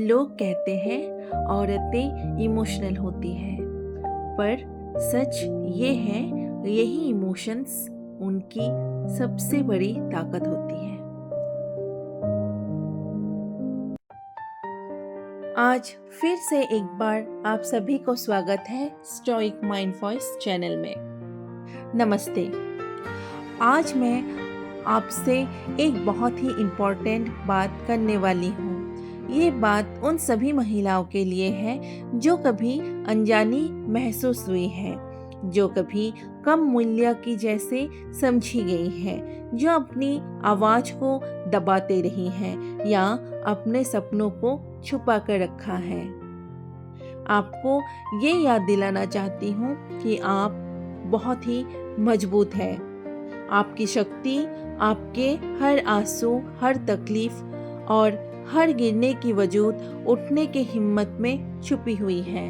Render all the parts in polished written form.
लोग कहते हैं औरतें इमोशनल होती हैं, पर सच ये है यही इमोशंस उनकी सबसे बड़ी ताकत होती है। आज फिर से एक बार आप सभी को स्वागत है स्टोइक माइंड वॉइस चैनल में। नमस्ते। आज मैं आपसे एक बहुत ही इम्पोर्टेंट बात करने वाली हूँ। ये बात उन सभी महिलाओं के लिए है जो कभी अनजानी महसूस हुई है, जो कभी कम मूल्य की जैसे समझी गई है, जो अपनी आवाज को दबाते रही हैं या अपने सपनों को छुपा कर रखा है। आपको ये याद दिलाना चाहती हूँ कि आप बहुत ही मजबूत है। आपकी शक्ति आपके हर आंसू, हर तकलीफ और हर गिरने की वजूद उठने की हिम्मत में छुपी हुई है।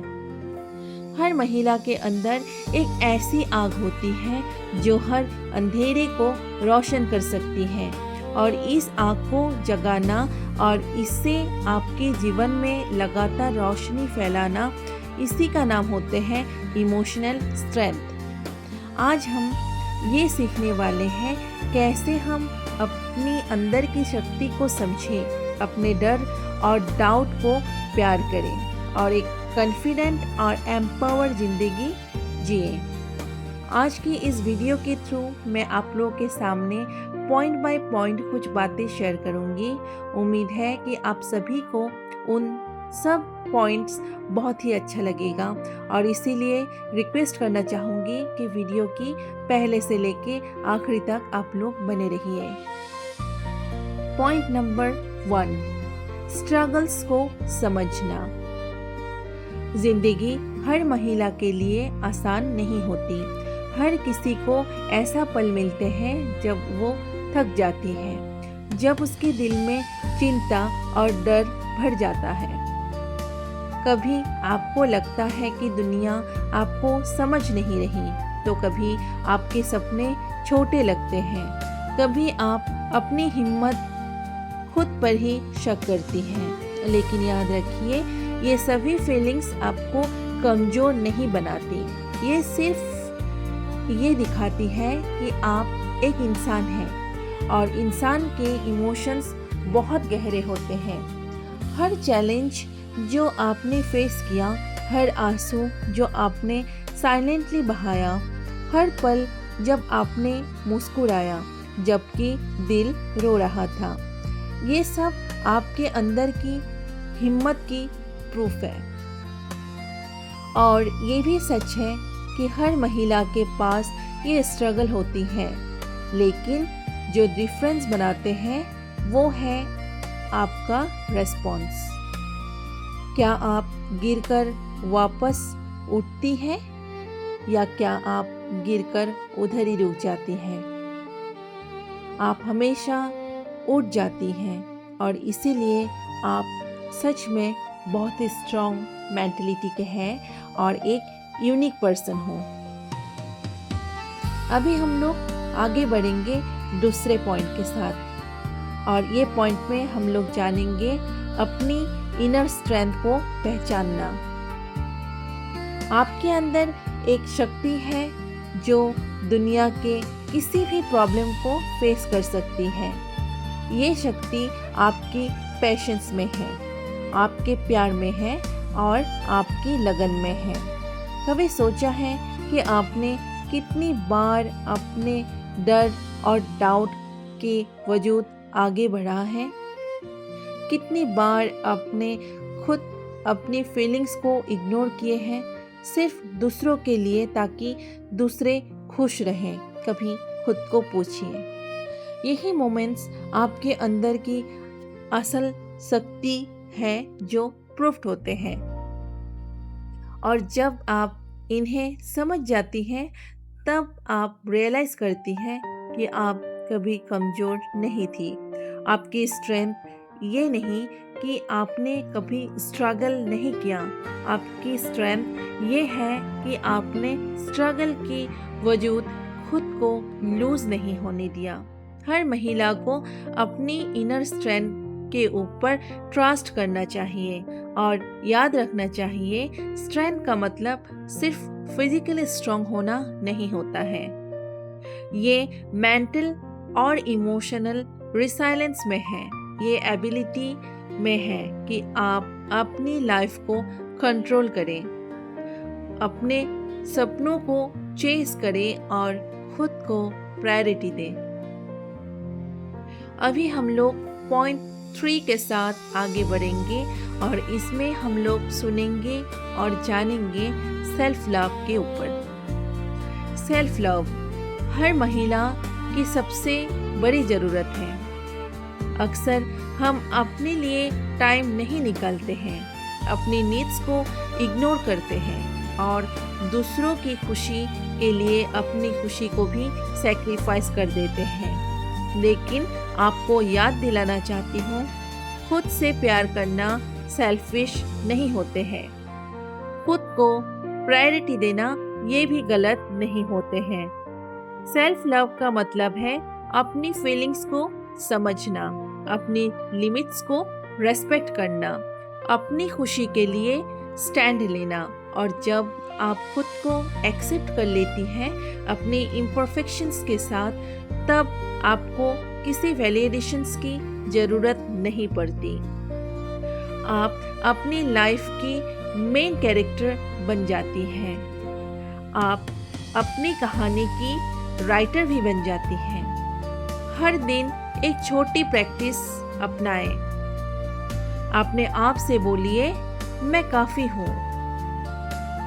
हर महिला के अंदर एक ऐसी आग होती है जो हर अंधेरे को रोशन कर सकती है, और इस आग को जगाना और इससे आपके जीवन में लगातार रोशनी फैलाना, इसी का नाम होते हैं इमोशनल स्ट्रेंथ। आज हम ये सीखने वाले हैं कैसे हम अपनी अंदर की शक्ति को समझें, अपने डर और डाउट को प्यार करें और एक कॉन्फिडेंट और एम्पावर जिंदगी जिए। आज की इस वीडियो के थ्रू मैं आप लोगों के सामने पॉइंट बाय पॉइंट कुछ बातें शेयर करूंगी। उम्मीद है कि आप सभी को उन सब पॉइंट्स बहुत ही अच्छा लगेगा, और इसीलिए रिक्वेस्ट करना चाहूँगी कि वीडियो की पहले से लेके आखिरी तक आप लोग बने रहिए। पॉइंट नंबर 1, स्ट्रगल्स को समझना। जिंदगी हर महिला के लिए आसान नहीं होती। हर किसी को ऐसा पल मिलते हैं जब वो थक जाती है, जब उसके दिल में चिंता और डर भर जाता है। कभी आपको लगता है कि दुनिया आपको समझ नहीं रही, तो कभी आपके सपने छोटे लगते हैं, कभी आप अपनी हिम्मत खुद पर ही शक करती हैं। लेकिन याद रखिए, ये सभी फीलिंग्स आपको कमजोर नहीं बनाती। ये सिर्फ ये दिखाती है कि आप एक इंसान हैं, और इंसान के इमोशंस बहुत गहरे होते हैं। हर चैलेंज जो आपने फेस किया, हर आंसू जो आपने साइलेंटली बहाया, हर पल जब आपने मुस्कुराया जबकि दिल रो रहा था, ये सब आपके अंदर की हिम्मत की प्रूफ है। और ये भी सच है कि हर महिला के पास ये स्ट्रगल होती है, लेकिन जो डिफरेंस बनाते हैं वो है आपका रेस्पॉन्स। क्या आप गिरकर वापस उठती हैं, या क्या आप गिरकर उधर ही रुक जाती हैं? आप हमेशा उठ जाती हैं, और इसीलिए आप सच में बहुत ही स्ट्रॉन्ग मेंटलिटी के हैं और एक यूनिक पर्सन हो। अभी हम लोग आगे बढ़ेंगे दूसरे पॉइंट के साथ, और ये पॉइंट में हम लोग जानेंगे अपनी इनर स्ट्रेंथ को पहचानना। आपके अंदर एक शक्ति है जो दुनिया के किसी भी प्रॉब्लम को फेस कर सकती है। ये शक्ति आपकी पैशंस में है, आपके प्यार में है और आपकी लगन में है। कभी सोचा है कि आपने कितनी बार अपने डर और डाउट के वजूद आगे बढ़ा है? कितनी बार आपने खुद अपनी फीलिंग्स को इग्नोर किए हैं सिर्फ दूसरों के लिए, ताकि दूसरे खुश रहें? कभी खुद को पूछिए। यही मोमेंट्स आपके अंदर की असल शक्ति है जो प्रूफ्ड होते हैं, और जब आप इन्हें समझ जाती हैं तब आप रियलाइज करती हैं कि आप कभी कमज़ोर नहीं थी। आपकी स्ट्रेंथ ये नहीं कि आपने कभी स्ट्रगल नहीं किया, आपकी स्ट्रेंथ ये है कि आपने स्ट्रगल की वजूद खुद को लूज नहीं होने दिया। हर महिला को अपनी इनर स्ट्रेंथ के ऊपर ट्रस्ट करना चाहिए और याद रखना चाहिए, स्ट्रेंथ का मतलब सिर्फ फिजिकली स्ट्रांग होना नहीं होता है। ये मेंटल और इमोशनल रिसाइलेंस में है। ये एबिलिटी में है कि आप अपनी लाइफ को कंट्रोल करें, अपने सपनों को चेस करें और खुद को प्रायोरिटी दें। अभी हम लोग पॉइंट 3 के साथ आगे बढ़ेंगे और इसमें हम लोग सुनेंगे और जानेंगे सेल्फ लव के ऊपर। सेल्फ लव हर महिला की सबसे बड़ी ज़रूरत है। अक्सर हम अपने लिए टाइम नहीं निकालते हैं, अपनी नीड्स को इग्नोर करते हैं और दूसरों की खुशी के लिए अपनी खुशी को भी सैक्रिफाइस कर देते हैं। लेकिन आपको याद दिलाना चाहती हूँ, खुद से प्यार करना सेल्फिश नहीं होते हैं। खुद को प्रायोरिटी देना ये भी गलत नहीं होते हैं। सेल्फ लव का मतलब है अपनी फीलिंग्स को समझना, अपनी लिमिट्स को रेस्पेक्ट करना, अपनी खुशी के लिए स्टैंड लेना। और जब आप खुद को एक्सेप्ट कर लेती हैं अपनी इम्परफेक्शंस के साथ, तब आपको किसी वैलिडेशंस की ज़रूरत नहीं पड़ती। आप अपनी लाइफ की मेन कैरेक्टर बन जाती हैं। आप अपनी कहानी की राइटर भी बन जाती हैं। हर दिन एक छोटी प्रैक्टिस अपनाएं। अपने आप से बोलिए, मैं काफ़ी हूँ,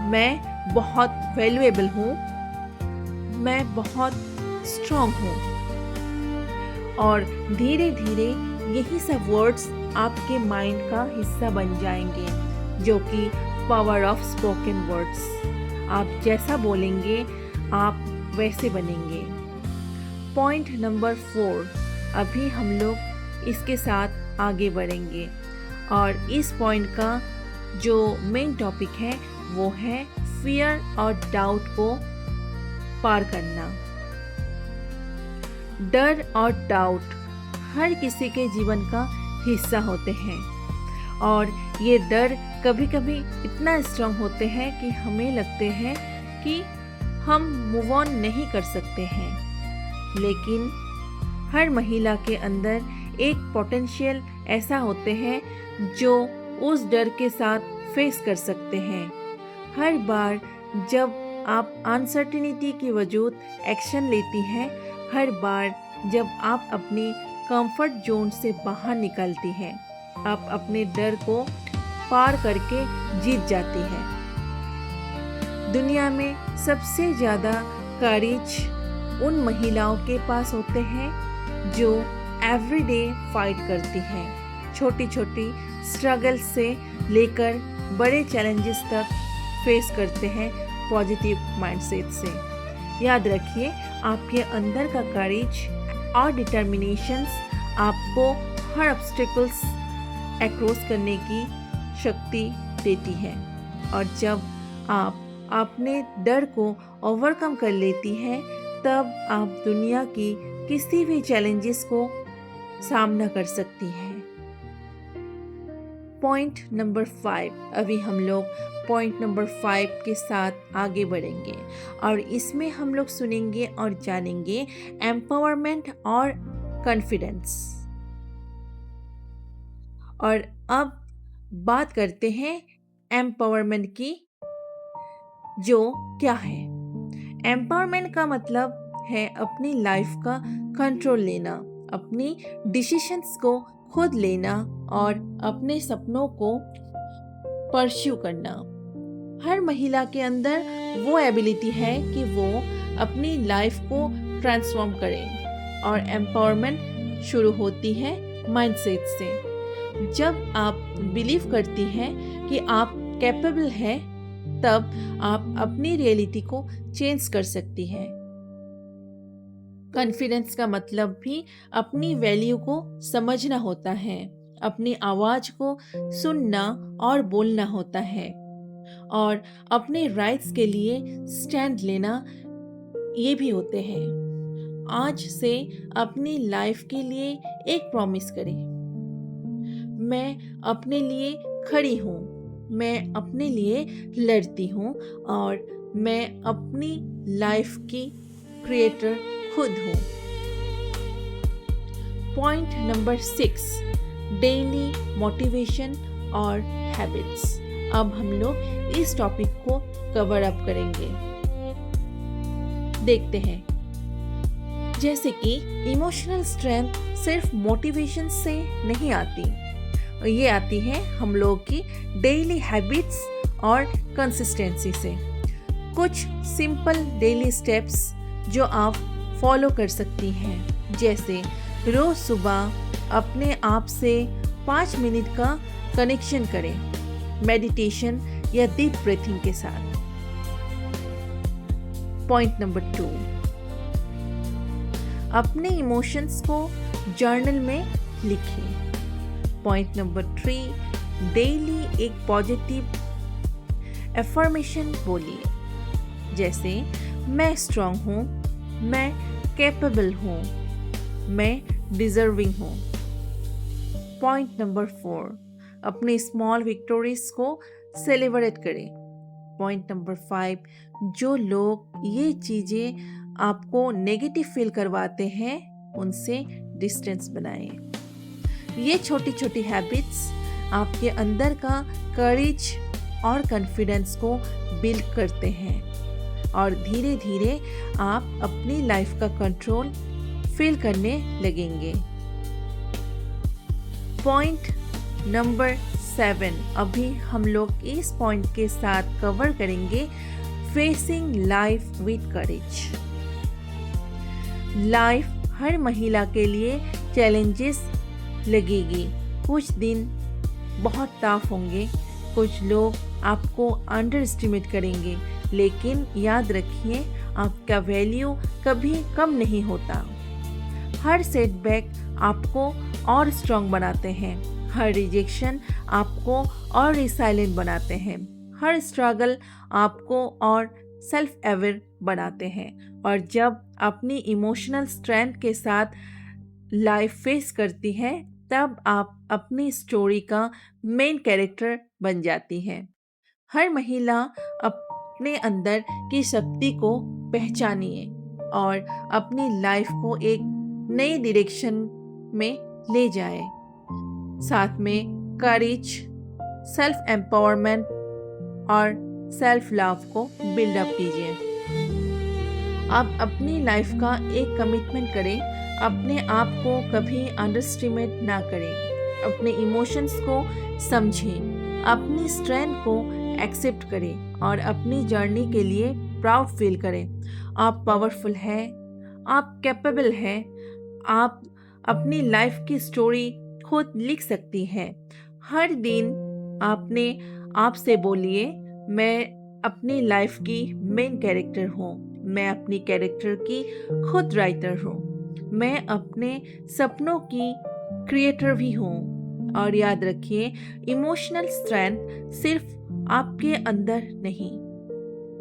मैं बहुत वैल्यूएबल हूँ, मैं बहुत स्ट्रॉन्ग हूँ। और धीरे धीरे यही सब वर्ड्स आपके माइंड का हिस्सा बन जाएंगे, जो कि पावर ऑफ स्पोकन वर्ड्स। आप जैसा बोलेंगे आप वैसे बनेंगे। पॉइंट नंबर 4, अभी हम लोग इसके साथ आगे बढ़ेंगे और इस पॉइंट का जो मेन टॉपिक है वो है फियर और डाउट को पार करना। डर और डाउट हर किसी के जीवन का हिस्सा होते हैं और ये डर कभी कभी इतना स्ट्रांग होते हैं कि हमें लगते हैं कि हम मूव ऑन नहीं कर सकते हैं। लेकिन हर महिला के अंदर एक पोटेंशियल ऐसा होते हैं जो उस डर के साथ फेस कर सकते हैं। हर बार जब आप अनसर्टेनिटी की वजूद एक्शन लेती हैं, हर बार जब आप अपनी कंफर्ट जोन से बाहर निकलती हैं, आप अपने डर को पार करके जीत जाती हैं। दुनिया में सबसे ज़्यादा करेज उन महिलाओं के पास होते हैं जो एवरीडे फाइट करती हैं, छोटी छोटी स्ट्रगल से लेकर बड़े चैलेंजेस तक फेस करते हैं पॉजिटिव माइंडसेट से। याद रखिए, आपके अंदर का करेज और डिटर्मिनेशंस आपको हर ऑब्स्टिकल्स अक्रॉस करने की शक्ति देती है। और जब आप अपने डर को ओवरकम कर लेती हैं, तब आप दुनिया की किसी भी चैलेंजेस को सामना कर सकती हैं। पॉइंट नंबर 5, अभी हम लोग पॉइंट नंबर 5 के साथ आगे बढ़ेंगे और इसमें हम लोग सुनेंगे और जानेंगे एम्पावरमेंट और कॉन्फिडेंस। और अब बात करते हैं एम्पावरमेंट की, जो क्या है। एम्पावरमेंट का मतलब है अपनी लाइफ का कंट्रोल लेना, अपनी डिसीजंस को खुद लेना और अपने सपनों को परस्यू करना। हर महिला के अंदर वो एबिलिटी है कि वो अपनी लाइफ को ट्रांसफॉर्म करें और एम्पावरमेंट शुरू होती है माइंडसेट से। जब आप बिलीव करती हैं कि आप कैपेबल हैं, तब आप अपनी रियलिटी को चेंज कर सकती हैं। कॉन्फिडेंस का मतलब भी अपनी वैल्यू को समझना होता है, अपनी आवाज को सुनना और बोलना होता है और अपने राइट्स के लिए स्टैंड लेना ये भी होते हैं। आज से अपनी लाइफ के लिए एक प्रॉमिस करें, मैं अपने लिए खड़ी हूँ, मैं अपने लिए लड़ती हूँ और मैं अपनी लाइफ की क्रिएटर खुद हूँ। पॉइंट नंबर 6, डेली मोटिवेशन और हैबिट्स। अब हम लोग इस टॉपिक को कवर अप करेंगे। देखते हैं, जैसे कि इमोशनल स्ट्रेंथ सिर्फ मोटिवेशन से नहीं आती, ये आती है हम लोग की डेली हैबिट्स और कंसिस्टेंसी से। कुछ सिंपल डेली स्टेप्स जो आप फॉलो कर सकती हैं, जैसे रोज सुबह अपने आप से 5 मिनट का कनेक्शन करें, मेडिटेशन या डीप ब्रीथिंग के साथ। पॉइंट नंबर 2, अपने इमोशंस को जर्नल में लिखें। पॉइंट नंबर 3, डेली एक पॉजिटिव एफर्मेशन बोलिए, जैसे मैं स्ट्रांग हूँ, मैं कैपेबल हूँ, मैं डिजर्विंग हूँ। पॉइंट नंबर 4, अपने स्मॉल विक्टोरीज को सेलिब्रेट करें। पॉइंट नंबर 5, जो लोग ये चीज़ें आपको नेगेटिव फील करवाते हैं उनसे डिस्टेंस बनाएं। ये छोटी छोटी हैबिट्स आपके अंदर का करेज और कॉन्फिडेंस को बिल्ड करते हैं और धीरे धीरे आप अपनी लाइफ का कंट्रोल फील करने लगेंगे। पॉइंट नंबर 7, अभी हम लोग इस पॉइंट के साथ कवर करेंगे facing life with courage. Life हर महिला के लिए चैलेंजेस लगेगी। कुछ दिन बहुत टफ होंगे, कुछ लोग आपको अंडर एस्टिमेट करेंगे, लेकिन याद रखिए आपका वैल्यू कभी कम नहीं होता। हर सेटबैक आपको और स्ट्रांग बनाते हैं, हर रिजेक्शन आपको और रिसाइलेंट बनाते हैं, हर स्ट्रगल आपको और सेल्फ अवेयर बनाते हैं। और जब अपनी इमोशनल स्ट्रेंथ के साथ लाइफ फेस करती है, तब आप अपनी स्टोरी का मेन कैरेक्टर बन जाती हैं। हर महिला अपने अंदर की शक्ति को पहचानिए और अपनी लाइफ को एक नई डायरेक्शन में ले जाए। साथ में करेज, सेल्फ एम्पावरमेंट और सेल्फ लव को बिल्ड अप कीजिए। आप अपनी लाइफ का एक कमिटमेंट करें, अपने आप को कभी अंडरएस्टिमेट ना करें, अपने इमोशंस को समझें, अपनी स्ट्रेंथ को एक्सेप्ट करें और अपनी जर्नी के लिए प्राउड फील करें। आप पावरफुल हैं, आप कैपेबल हैं, आप अपनी लाइफ की स्टोरी खुद लिख सकती हैं। हर दिन आपने आप से बोलिए, मैं अपनी लाइफ की मेन कैरेक्टर हूँ, मैं अपनी कैरेक्टर की खुद राइटर हूँ, मैं अपने सपनों की क्रिएटर भी हूँ। और याद रखिए, इमोशनल स्ट्रेंथ सिर्फ आपके अंदर नहीं,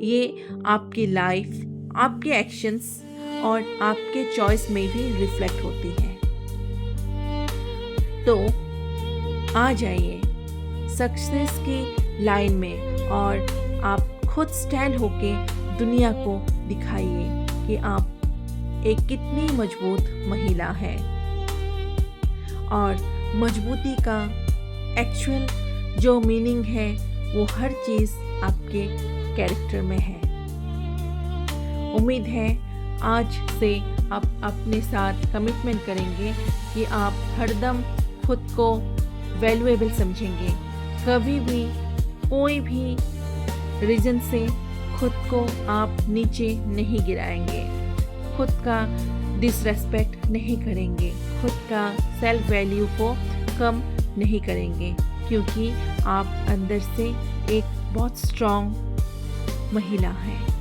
ये आपकी लाइफ, आपके एक्शंस और आपके चॉइस में भी रिफ्लेक्ट होती है। तो आ जाइए सक्सेस की लाइन में और आप खुद स्टैंड होके दुनिया को दिखाइए कि आप एक कितनी मजबूत महिला हैं और मजबूती का एक्चुअल जो मीनिंग है वो हर चीज़ आपके कैरेक्टर में है। उम्मीद है आज से आप अपने साथ कमिटमेंट करेंगे कि आप हरदम खुद को वैल्यूएबल समझेंगे, कभी भी कोई भी रीज़न से खुद को आप नीचे नहीं गिराएंगे, खुद का डिसरेस्पेक्ट नहीं करेंगे, खुद का सेल्फ वैल्यू को कम नहीं करेंगे, क्योंकि आप अंदर से एक बहुत स्ट्रॉन्ग महिला हैं।